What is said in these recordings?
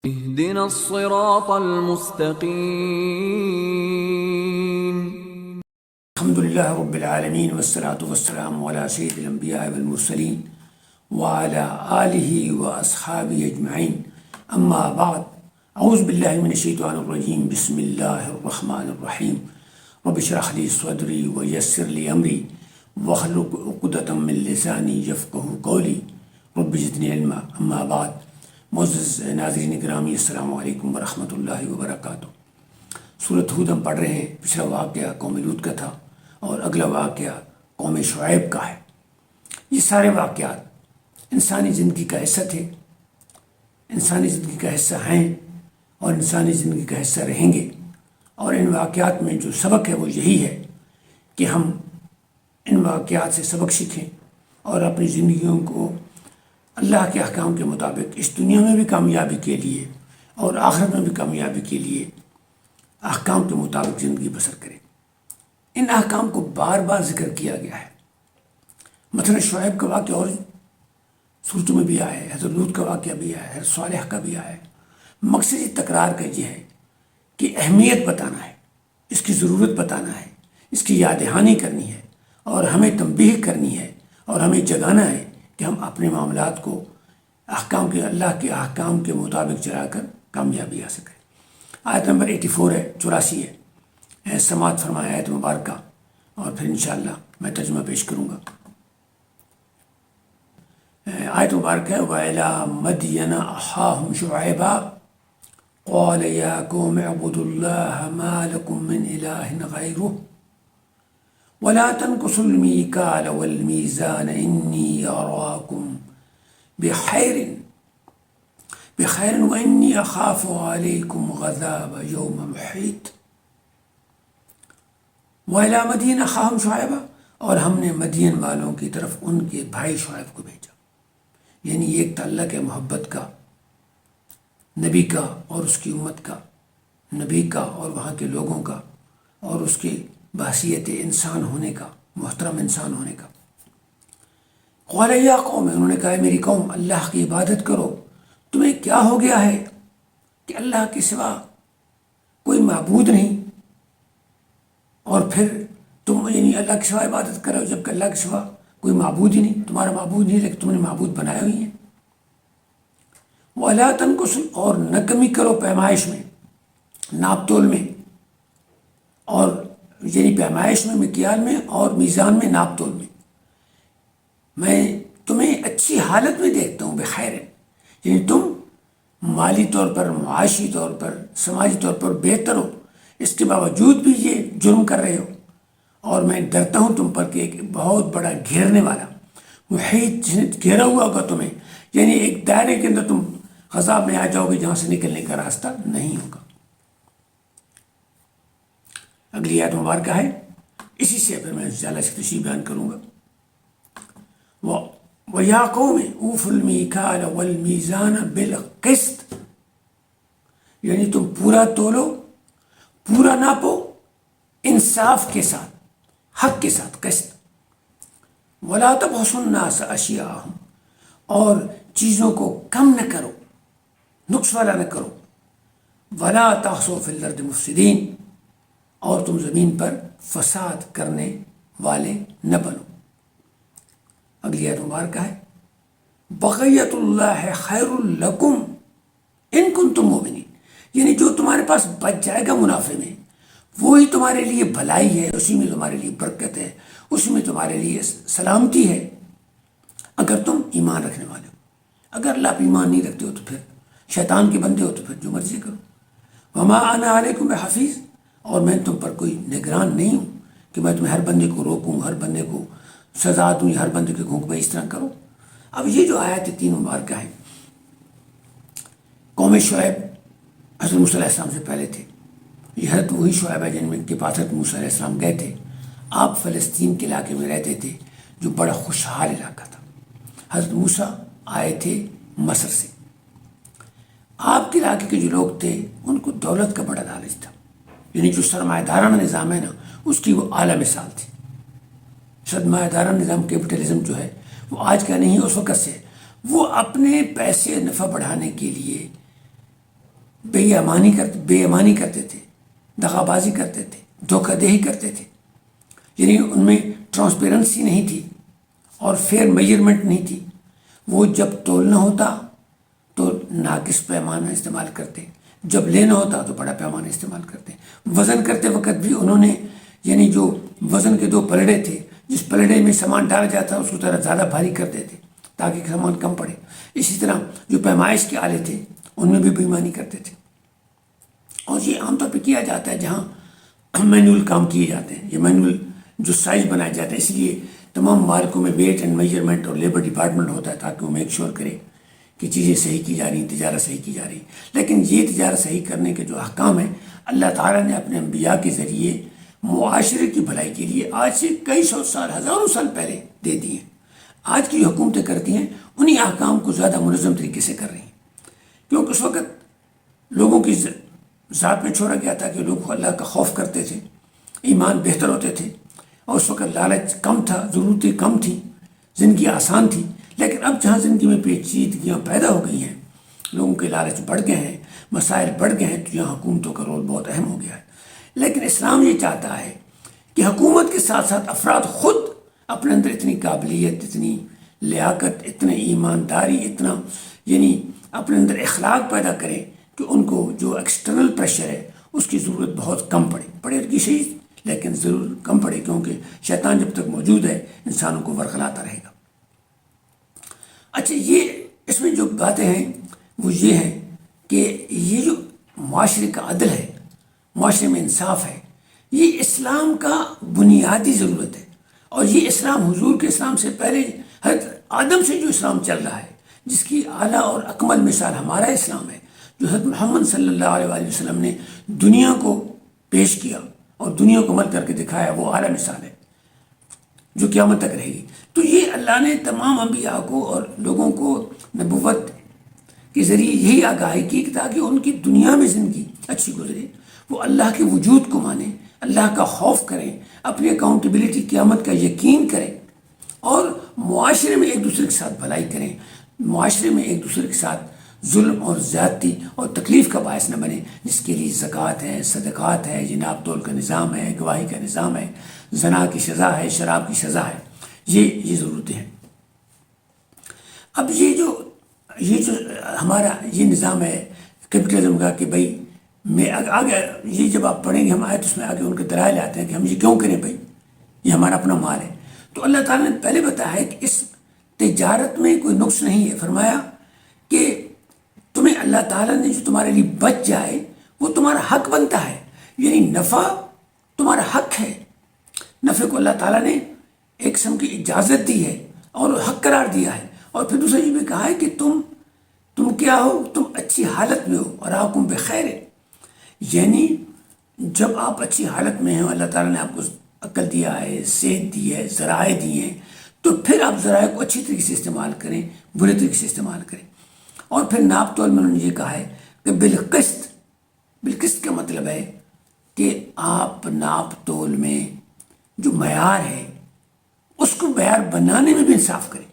اهدنا الصراط المستقيم. الحمد لله رب العالمين والصلاة والسلام على سيد الأنبياء والمرسلين وعلى آله وأصحابه أجمعين. أما بعد، أعوذ بالله من الشيطان الرجيم. بسم الله الرحمن الرحيم. رب اشرح لي صدري ويسر لي أمري واحلل عقدة من لساني يفقهوا قولي رب زدني علما. أما بعد، معزز ناظرین گرامی، السلام علیکم ورحمۃ اللہ وبرکاتہ. سورۃ ہود ہم پڑھ رہے ہیں. پچھلا واقعہ قوم لوط کا تھا اور اگلا واقعہ قوم شعیب کا ہے. یہ سارے واقعات انسانی زندگی کا حصہ تھے، انسانی زندگی کا حصہ ہیں اور انسانی زندگی کا حصہ رہیں گے. اور ان واقعات میں جو سبق ہے وہ یہی ہے کہ ہم ان واقعات سے سبق سیکھیں اور اپنی زندگیوں کو اللہ کے احکام کے مطابق اس دنیا میں بھی کامیابی کے لیے اور آخرت میں بھی کامیابی کے لیے احکام کے مطابق زندگی بسر کریں. ان احکام کو بار بار ذکر کیا گیا ہے. مثلا شعیب کا واقعہ اور سورتوں میں بھی آیا ہے، حضرت لوط کا واقعہ بھی آیا ہے، حضرت صالح کا بھی آیا ہے. مقصد اس تکرار کا یہ ہے کہ اہمیت بتانا ہے، اس کی ضرورت بتانا ہے، اس کی یاد دہانی کرنی ہے اور ہمیں تنبیہ کرنی ہے اور ہمیں جگانا ہے کہ ہم اپنے معاملات کو اللہ کے احکام کے مطابق چلا کر کامیابی حاصل کریں. آیت نمبر 84 ہے، 84 ہے. سماعت فرمائے آیت مبارکہ اور پھر انشاءاللہ میں ترجمہ پیش کروں گا. آیت مبارکہ ہے: وَإِلَىٰ مَدْيَنَ أَخَاهُمْ شُعَيْبًا قَالَ يَا قَوْمِ اعْبُدُوا اللَّهَ مَا لَكُم مِّنْ إِلَٰهٍ غَيْرُهُ وَلَا تَنقُصُوا الْمِيكَالَ وَالْمِيزَانَ إِنِّي أَرَاكُمْ بِخَيْرٍ وَإِنِّي أَخَافُ عَلَيْكُمْ عَذَابَ يَوْمٍ مُحِيطٍ. وَإِلَىٰ مَدْيَنَ أَخَاهُمْ شُعَيْبًا، اور ہم نے مدین والوں کی طرف ان کے بھائی شعیب کو بھیجا. یعنی ایک تعلق ہے محبت کا، نبی کا اور اس کی امت کا، نبی کا اور وہاں کے لوگوں کا، اور اس کی بحیثیت انسان ہونے کا، محترم انسان ہونے کا. قال یا قوم، انہوں نے کہا میری قوم، اللہ کی عبادت کرو. تمہیں کیا ہو گیا ہے کہ اللہ کے سوا کوئی معبود نہیں، اور پھر تم یعنی اللہ کے سوا عبادت کرو جبکہ اللہ کے سوا کوئی معبود ہی نہیں، تمہارا معبود نہیں، لیکن تم نے معبود بنائے ہوئی ہیں. وَلَا تَنْقُصُوا، اور نہ کمی کرو پیمائش میں، ناپ تول میں، اور یعنی پیمائش میں، مکیال میں اور میزان میں، ناپ تول میں. میں تمہیں اچھی حالت میں دیکھتا ہوں، بخیر، یعنی تم مالی طور پر، معاشی طور پر، سماجی طور پر بہتر ہو، اس کے باوجود بھی یہ جرم کر رہے ہو. اور میں ڈرتا ہوں تم پر کہ ایک بہت بڑا گھیرنے والا، محیط جس نے گھیرا ہوا ہوگا تمہیں، یعنی ایک دائرے کے اندر تم عذاب میں آ جاؤ گے جہاں سے نکلنے کا راستہ نہیں ہوگا. اگلی آیت مبارکہ ہے، اسی سے پھر میں انشاءاللہ اس کی تشریح بیان کروں گا. وَيَا قَوْمِ أُوفُوا الْمِيكَالَ وَالْمِيزَانَ بِالْقِسْطِ، یعنی تم پورا تولو، پورا ناپو، انصاف کے ساتھ، حق کے ساتھ، قسط. وَلَا تَبْخَسُوا النَّاسَ أَشْيَاءَهُمْ، اور چیزوں کو کم نہ کرو، نقص والا نہ کرو. وَلَا تَعْثَوْا فِي الْأَرْضِ مُفْسِدِينَ، اور تم زمین پر فساد کرنے والے نہ بنو. اگلی آیت مبارکہ ہے، بقیت اللہ خیر لکم ان کنتم مؤمنین، یعنی جو تمہارے پاس بچ جائے گا منافع میں، وہی تمہارے لیے بھلائی ہے، اسی میں تمہارے لیے برکت ہے، اسی میں تمہارے لیے سلامتی ہے، اگر تم ایمان رکھنے والے ہو. اگر اللہ پہ ایمان نہیں رکھتے ہو تو پھر شیطان کے بندے ہو تو پھر جو مرضی کرو. وما انا علیکم بحفیظ، اور میں تم پر کوئی نگران نہیں ہوں کہ میں تمہیں ہر بندے کو روکوں، ہر بندے کو سزا دوں، ہر بندے کے حکم اس طرح کرو. اب یہ جو آیات 3 مبارکہ ہیں، قوم شعیب حضرت موسیٰ علیہ السلام سے پہلے تھے. یہ حضرت وہی شعیب ہے جن میں کے پاس حضرت موسیٰ علیہ السلام گئے تھے. آپ فلسطین کے علاقے میں رہتے تھے جو بڑا خوشحال علاقہ تھا. حضرت موسیٰ آئے تھے مصر سے. آپ کے علاقے کے جو لوگ تھے ان کو دولت کا بڑا لالچ تھا، یعنی جو سرمایہ دارانہ نظام ہے نا، اس کی وہ اعلیٰ مثال تھی. سرمایہ دارانہ نظام، کیپٹلزم جو ہے وہ آج کا نہیں، اس وقت سے وہ اپنے پیسے نفع بڑھانے کے لیے بے ایمانی کرتے تھے، دغا بازی کرتے تھے، دھوکہ دہی کرتے تھے، یعنی ان میں ٹرانسپیرنسی نہیں تھی اور فیئر میجرمنٹ نہیں تھی۔ وہ جب تولنا ہوتا تو ناقص پیمانہ استعمال کرتے، جب لینا ہوتا تو بڑا پیمانہ استعمال کرتے۔ وزن کرتے وقت بھی انہوں نے یعنی جو وزن کے دو پلڑے تھے، جس پلڑے میں سامان ڈالا جاتا اس کو ذرا زیادہ بھاری کر دیتے تاکہ سامان کم پڑے۔ اسی طرح جو پیمائش کے آلے تھے ان میں بھی بےایمانی کرتے تھے، اور یہ عام طور پہ کیا جاتا ہے جہاں مینول کام کیے جاتے ہیں، یہ مینول جو سائز بنائے جاتے ہیں، اس لیے تمام مارکوں میں ویٹ اینڈ میجرمنٹ اور لیبر ڈپارٹمنٹ ہوتا ہے تاکہ وہ میک شور کرے کہ چیزیں صحیح کی جا رہی ہیں، تجارت صحیح کی جا رہی ہے۔ لیکن یہ تجارت صحیح کرنے کے جو احکام ہیں اللہ تعالیٰ نے اپنے انبیاء کے ذریعے معاشرے کی بھلائی کے لیے آج سے کئی سو سال، ہزاروں سال پہلے دے دیے ہیں۔ آج کی جو حکومتیں کرتی ہیں انہی احکام کو زیادہ منظم طریقے سے کر رہی ہیں، کیونکہ اس وقت لوگوں کی ذات میں چھوڑا گیا تھا کہ لوگ اللہ کا خوف کرتے تھے، ایمان بہتر ہوتے تھے، اور اس وقت لالچ کم تھا، ضرورتیں کم تھیں، زندگی آسان تھی۔ لیکن اب جہاں زندگی میں پیچیدگیاں پیدا ہو گئی ہیں، لوگوں کے لالچ بڑھ گئے ہیں، مسائل بڑھ گئے ہیں، تو یہاں حکومتوں کا رول بہت اہم ہو گیا ہے۔ لیکن اسلام یہ چاہتا ہے کہ حکومت کے ساتھ ساتھ افراد خود اپنے اندر اتنی قابلیت، اتنی لیاقت، اتنی ایمانداری، اتنا یعنی اپنے اندر اخلاق پیدا کریں کہ ان کو جو ایکسٹرنل پریشر ہے اس کی ضرورت بہت کم پڑے کی صحیح، لیکن ضرور کم پڑے، کیونکہ شیطان جب تک موجود ہے انسانوں کو ورخلاتا رہے گا۔ اچھا، یہ اس میں جو باتیں ہیں وہ یہ ہیں کہ یہ جو معاشرے کا عدل ہے، معاشرے میں انصاف ہے، یہ اسلام کا بنیادی ضرورت ہے، اور یہ اسلام حضور کے اسلام سے پہلے حضرت آدم سے جو اسلام چل رہا ہے، جس کی اعلیٰ اور اکمل مثال ہمارا اسلام ہے، جو حضرت محمد صلی اللہ علیہ وآلہ وسلم نے دنیا کو پیش کیا اور دنیا کو عمل کر کے دکھایا، وہ اعلیٰ مثال ہے جو قیامت تک رہے گی۔ تو یہ اللہ نے تمام انبیاء کو اور لوگوں کو نبوت کے ذریعے یہی آگاہی کی کہ تاکہ ان کی دنیا میں زندگی اچھی گزرے، وہ اللہ کے وجود کو مانیں، اللہ کا خوف کریں، اپنی اکاؤنٹیبلٹی قیامت کا یقین کریں، اور معاشرے میں ایک دوسرے کے ساتھ بھلائی کریں، معاشرے میں ایک دوسرے کے ساتھ ظلم اور زیادتی اور تکلیف کا باعث نہ بنے، جس کے لیے زکوٰۃ ہے، صدقات ہے، جناب تول کا نظام ہے، گواہی کا نظام ہے، زنا کی سزا ہے، شراب کی سزا ہے، یہ ضرورتیں ہیں۔ اب یہ جو ہمارا یہ نظام ہے کیپٹلزم کا کہ بھائی میں آگے یہ جب آپ پڑھیں گے ہم آئے تو اس میں آگے ان کے دلائل آتے ہیں کہ ہم یہ کیوں کریں، بھائی یہ ہمارا اپنا مال ہے۔ تو اللہ تعالیٰ نے پہلے بتایا ہے کہ اس تجارت میں کوئی نقص نہیں ہے، فرمایا کہ تمہیں اللہ تعالیٰ نے جو تمہارے لیے بچ جائے وہ تمہارا حق بنتا ہے، یعنی نفع تمہارا حق ہے۔ نفع کو اللہ تعالیٰ نے ایک قسم کی اجازت دی ہے اور حق قرار دیا ہے، اور پھر دوسرا یہ بھی کہا ہے کہ تم کیا ہو، تم اچھی حالت میں ہو، اور آکم بخیر ہے، یعنی جب آپ اچھی حالت میں ہیں، اللہ تعالیٰ نے آپ کو عقل دیا ہے، صحت دی ہے، ذرائع دی ہیں، تو پھر آپ ذرائع کو اچھی طریقے سے استعمال کریں، برے طریقے سے استعمال کریں۔ اور پھر ناپ تول میں انہوں نے یہ کہا ہے کہ بالقسط کا مطلب ہے کہ آپ ناپ تول میں جو معیار ہے اس کو معیار بنانے میں بھی انصاف کریں،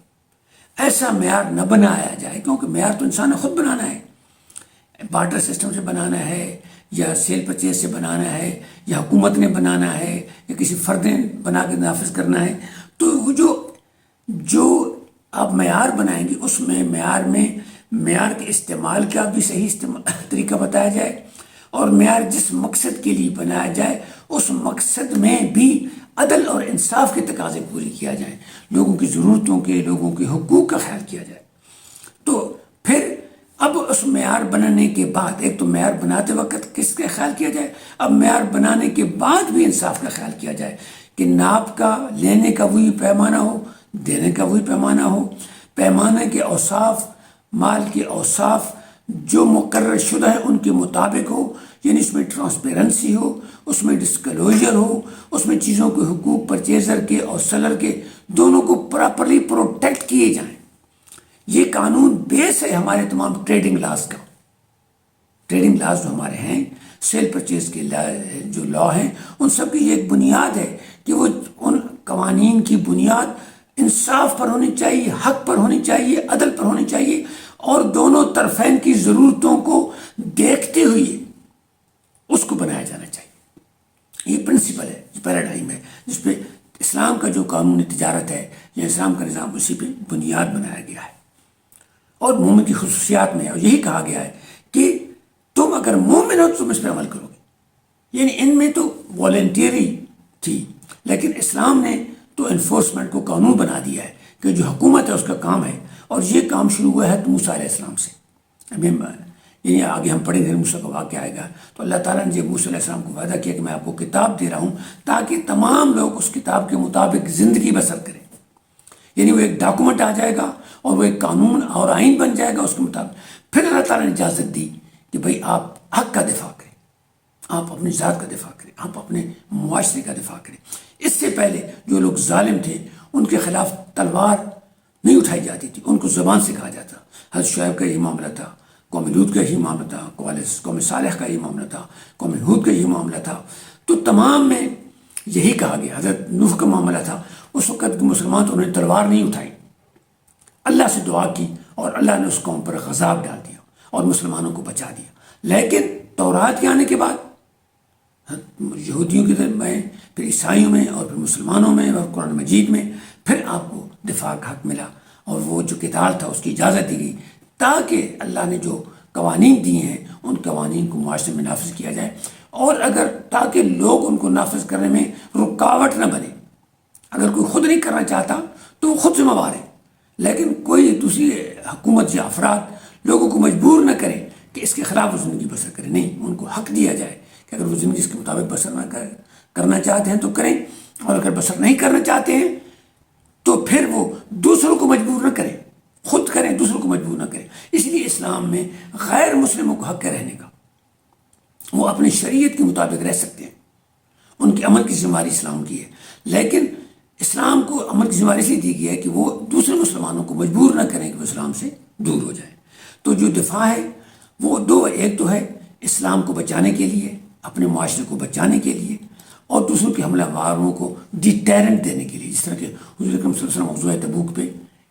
ایسا معیار نہ بنایا جائے، کیونکہ معیار تو انسان نے خود بنانا ہے، بارٹر سسٹم سے بنانا ہے، یا سیل پرچیز سے بنانا ہے، یا حکومت نے بنانا ہے، یا کسی فرد نے بنا کے نافذ کرنا ہے۔ تو وہ جو آپ معیار بنائیں گے اس میں معیار کے استعمال کا بھی صحیح طریقہ بتایا جائے، اور معیار جس مقصد کے لیے بنایا جائے اس مقصد میں بھی عدل اور انصاف کے تقاضے پوری کیا جائیں، لوگوں کی ضرورتوں کے، لوگوں کے حقوق کا خیال کیا جائے۔ تو پھر اب اس معیار بنانے کے بعد، ایک تو معیار بناتے وقت کس کا خیال کیا جائے، اب معیار بنانے کے بعد بھی انصاف کا خیال کیا جائے کہ ناپ کا لینے کا وہی پیمانہ ہو، دینے کا وہی پیمانہ ہو، پیمانے کے اوصاف، مال کے اوصاف جو مقرر شدہ ہے ان کے مطابق ہو، یعنی اس میں ٹرانسپیرنسی ہو، اس میں ڈسکلوجر ہو، اس میں چیزوں کے حقوق پرچیزر کے اور سیلر کے دونوں کو پراپرلی پروٹیکٹ کیے جائیں۔ یہ قانون بیس ہے ہمارے تمام ٹریڈنگ لاز کا۔ ٹریڈنگ لاز جو ہمارے ہیں، سیل پرچیز کے جو لا ہیں، ان سب کی یہ ایک بنیاد ہے کہ وہ ان قوانین کی بنیاد انصاف پر ہونی چاہیے، حق پر ہونی چاہیے، عدل پر ہونی چاہیے، اور دونوں طرفین کی ضرورتوں کو دیکھتے چلتی ہوئی ہے اس کو بنایا جانا چاہیے۔ یہ پرنسپل ہے، یہ پیراڈائم ہے جس پہ اسلام کا جو قانون تجارت ہے یا اسلام کا نظام اسی پہ بنیاد بنایا گیا ہے۔ اور مومن کی خصوصیات میں اور یہی کہا گیا ہے کہ تم اگر مومن ہو تو تم اس پہ عمل کرو گے، یعنی ان میں تو والنٹیری تھی، لیکن اسلام نے تو انفورسمنٹ کو قانون بنا دیا ہے کہ جو حکومت ہے اس کا کام ہے، اور یہ کام شروع ہوا ہے موسیٰ علیہ السلام سے۔ ابھی یعنی آگے ہم پڑھیں گے موسیٰ کا واقعہ آئے گا، تو اللہ تعالیٰ نے جب موسیٰ علیہ السلام کو وعدہ کیا کہ میں آپ کو کتاب دے رہا ہوں تاکہ تمام لوگ اس کتاب کے مطابق زندگی بسر کریں، یعنی وہ ایک ڈاکومنٹ آ جائے گا اور وہ ایک قانون اور آئین بن جائے گا اس کے مطابق۔ پھر اللہ تعالیٰ نے اجازت دی کہ بھئی آپ حق کا دفاع کریں، آپ اپنی ذات کا دفاع کریں، آپ اپنے معاشرے کا دفاع کریں۔ اس سے پہلے جو لوگ ظالم تھے ان کے خلاف تلوار نہیں اٹھائی جاتی تھی، ان کو زبان سے کہا جاتا۔ حضرت شعیب کا یہی معاملہ تھا، قوم لوط کا یہی معاملہ تھا، قوم صالح کا یہی معاملہ تھا، قوم ہود کا یہی معاملہ تھا۔ تو تمام میں یہی کہا گیا۔ حضرت نوح کا معاملہ تھا، اس وقت مسلمان تو انہوں نے تلوار نہیں اٹھائی، اللہ سے دعا کی اور اللہ نے اس قوم پر غضب ڈال دیا اور مسلمانوں کو بچا دیا۔ لیکن تورات کے آنے کے بعد یہودیوں کے دل میں، پھر عیسائیوں میں، اور پھر مسلمانوں میں، اور قرآن مجید میں پھر آپ کو دفاع کا حق ملا، اور وہ جو قتال تھا اس کی اجازت دی گئی تاکہ اللہ نے جو قوانین دیے ہیں ان قوانین کو معاشرے میں نافذ کیا جائے، اور اگر تاکہ لوگ ان کو نافذ کرنے میں رکاوٹ نہ بنے۔ اگر کوئی خود نہیں کرنا چاہتا تو وہ خود ذمہ دار ہے، لیکن کوئی دوسری حکومت یا افراد لوگوں کو مجبور نہ کریں کہ اس کے خلاف وہ زندگی بسر کریں، نہیں، ان کو حق دیا جائے کہ اگر وہ زندگی اس کے مطابق بسر نہ کرنا چاہتے ہیں تو کریں، اور اگر بسر نہیں کرنا چاہتے ہیں تو پھر وہ دوسروں کو مجبور نہ کریں، خود کریں، دوسروں کو مجبور نہ کریں۔ اس لیے اسلام میں غیر مسلموں کو حق ہے رہنے کا، وہ اپنی شریعت کے مطابق رہ سکتے ہیں، ان کی عمل کی ذمہ داری اسلام کی ہے، لیکن اسلام کو عمل کی ذمہ داری اس لیے دی گئی ہے کہ وہ دوسرے مسلمانوں کو مجبور نہ کریں کہ وہ اسلام سے دور ہو جائیں۔ تو جو دفاع ہے وہ دو، ایک تو ہے اسلام کو بچانے کے لیے، اپنے معاشرے کو بچانے کے لیے، اور دوسروں کے حملہ واروں کو ڈیٹیرنٹ دینے کے لیے، جس طرح کہ حضور اکرم صلی اللہ علیہ وسلم غزوہ تبوک پہ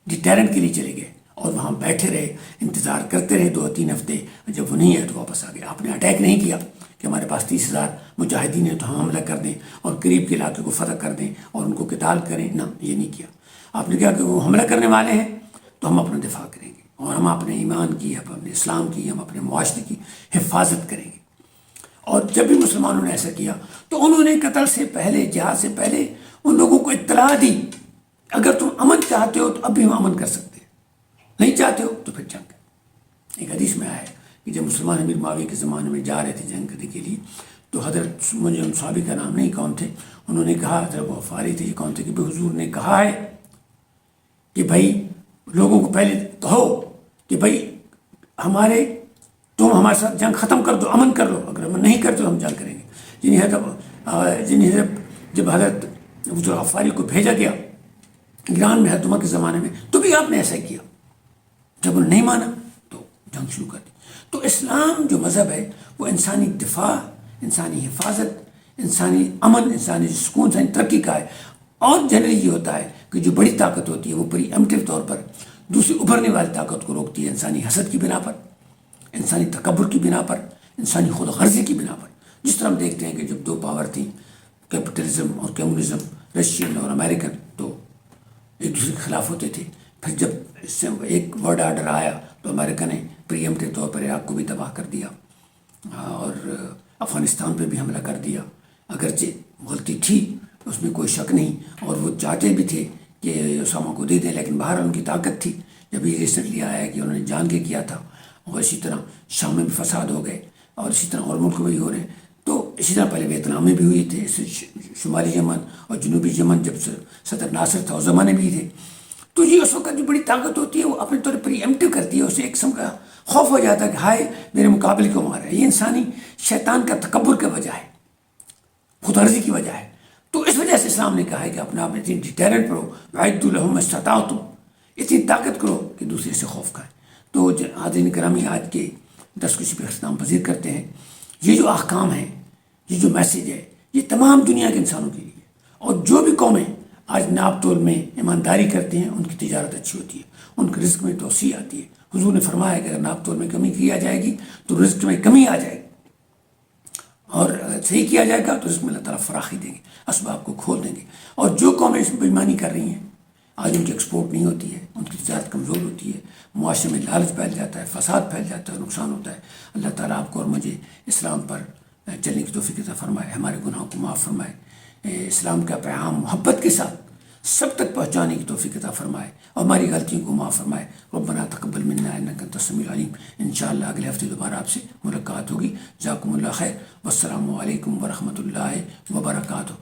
ڈیٹیرنٹ کے لیے چلے گئے اور وہاں بیٹھے رہے، انتظار کرتے رہے 2-3 ہفتے، جب وہ نہیں ہے تو واپس آ گئے۔ آپ نے اٹیک نہیں کیا کہ ہمارے پاس 30,000 مجاہدین ہیں تو ہم حملہ کر دیں اور قریب کے علاقے کو فتح کر دیں اور ان کو قتال کریں، نہ، یہ نہیں کیا۔ آپ نے کہا کہ وہ حملہ کرنے والے ہیں تو ہم اپنا دفاع کریں گے، اور ہم اپنے ایمان کی، ہم اپنے اسلام کی، ہم اپنے معاشرے کی حفاظت کریں گے۔ اور جب بھی مسلمانوں نے ایسا کیا تو انہوں نے قتل سے پہلے، جہاد سے پہلے ان لوگوں کو اطلاع دی، اگر تم امن چاہتے ہو تو اب بھی ہم امن کر سکتے ہیں، نہیں چاہتے ہو تو پھر جنگ۔ ایک حدیث میں آیا ہے کہ جب مسلمان امیر معاویہ کے زمانے میں جا رہے تھے جنگ کرنے کے لیے، تو حضرت، مجھے ان صحابی کا نام نہیں کون تھے، انہوں نے کہا، حضرت غفاری تھے، یہ کون تھے، کہ حضور نے کہا ہے کہ بھائی لوگوں کو پہلے کہو کہ بھائی تم ہمارے ساتھ جنگ ختم کر دو، امن کر لو، اگر امن نہیں کرتے تو ہم جنگ کریں گے۔ جب حضرت ابو غفاری کو بھیجا گیا ایران میں حضرت عمر کے زمانے میں، تو بھی آپ نے ایسا کیا، جب انہوں نے نہیں مانا تو جنگ شروع کر دی۔ تو اسلام جو مذہب ہے وہ انسانی دفاع، انسانی حفاظت، انسانی امن، انسانی سکون، انسانی ترقی کا ہے۔ اور جنرلی یہ ہوتا ہے کہ جو بڑی طاقت ہوتی ہے وہ پری ایمپٹیو طور پر دوسری ابھرنے والی طاقت کو روکتی ہے، انسانی حسد کی بنا پر، انسانی تکبر کی بنا پر، انسانی خود غرضی کی بنا پر۔ جس طرح ہم دیکھتے ہیں کہ جب دو پاور تھیں، کیپٹلزم اور کمیونزم، رشین اور امریکن، تو ایک دوسرے کے خلاف ہوتے تھے۔ پھر جب اس سے ایک ورلڈ آرڈر آیا تو امریکہ نے پری ایمپٹیو طور پر عراق کو بھی تباہ کر دیا اور افغانستان پہ بھی حملہ کر دیا۔ اگرچہ غلطی تھی اس میں کوئی شک نہیں، اور وہ چاہتے بھی تھے کہ اسامہ کو دے دیں، لیکن باہر ان کی طاقت تھی۔ جب یہ ریسنٹلی آیا ہے کہ انہوں نے جان کے کیا تھا، اور اسی طرح شام میں بھی فساد ہو گئے، اور اسی طرح اور ملک میں بھی ہو رہے ہیں۔ تو اسی طرح پہلے ویتنام میں بھی ہوئی تھے، شمالی یمن اور جنوبی یمن جب صدر ناصر تھا اس زمانے بھی تھے۔ تو یہ اس وقت جو بڑی طاقت ہوتی ہے وہ اپنے طور پر ایمپٹیو کرتی ہے، اسے ایک قسم کا خوف ہو جاتا ہے کہ ہائے میرے مقابلے کو مارا ہے۔ یہ انسانی شیطان کا تکبر کی وجہ ہے، خود غرضی کی وجہ ہے۔ تو اس وجہ سے اسلام نے کہا ہے کہ اپنا آپ اتنی ڈیٹیرنٹ کرو، وَأَعِدُّوا لَهُم مَا اسْتَطَعْتُمْ، اتنی طاقت کرو کہ دوسرے سے خوف کھائیں۔ تو حاضرین گرامی، آج کے دستخوشی پہ اختتام پذیر کرتے ہیں۔ یہ جو احکام ہیں، یہ جو میسیج ہے، یہ تمام دنیا کے انسانوں کے لیے، اور جو بھی قومیں آج ناپ تول میں ایمانداری کرتے ہیں ان کی تجارت اچھی ہوتی ہے، ان کے رزق میں توسیع آتی ہے، حضور نے فرمایا کہ اگر ناپ تول میں کمی کیا جائے گی تو رزق میں کمی آ جائے گی، اور صحیح کیا جائے گا تو رزق میں اللہ تعالیٰ فراخی دیں گے، اسباب کو کھول دیں گے۔ اور جو قومیں اس میں بےایمانی کر رہی ہیں، آج ان کی ایکسپورٹ نہیں ہوتی ہے، ان کی تجارت کمزور ہوتی ہے، معاشرے میں لالچ پھیل جاتا ہے، فساد پھیل جاتا ہے، نقصان ہوتا ہے۔ اللہ تعالیٰ آپ کو اور مجھے اسلام پر چلنے کی توفیق عطا فرمائے، ہمارے گناہوں کو معاف فرمائے، اسلام کا پیغام محبت کے ساتھ سب تک پہنچانے کی توفیق عطا فرمائے، اور ہماری غلطیوں کو معاف فرمائے۔ ربنا تقبل منا انک انت السمیع العلیم۔ انشاءاللہ اگلے ہفتے دوبارہ آپ سے ملاقات ہوگی۔ جزاکم اللہ خیر، والسلام علیکم ورحمۃ اللہ وبرکاتہ۔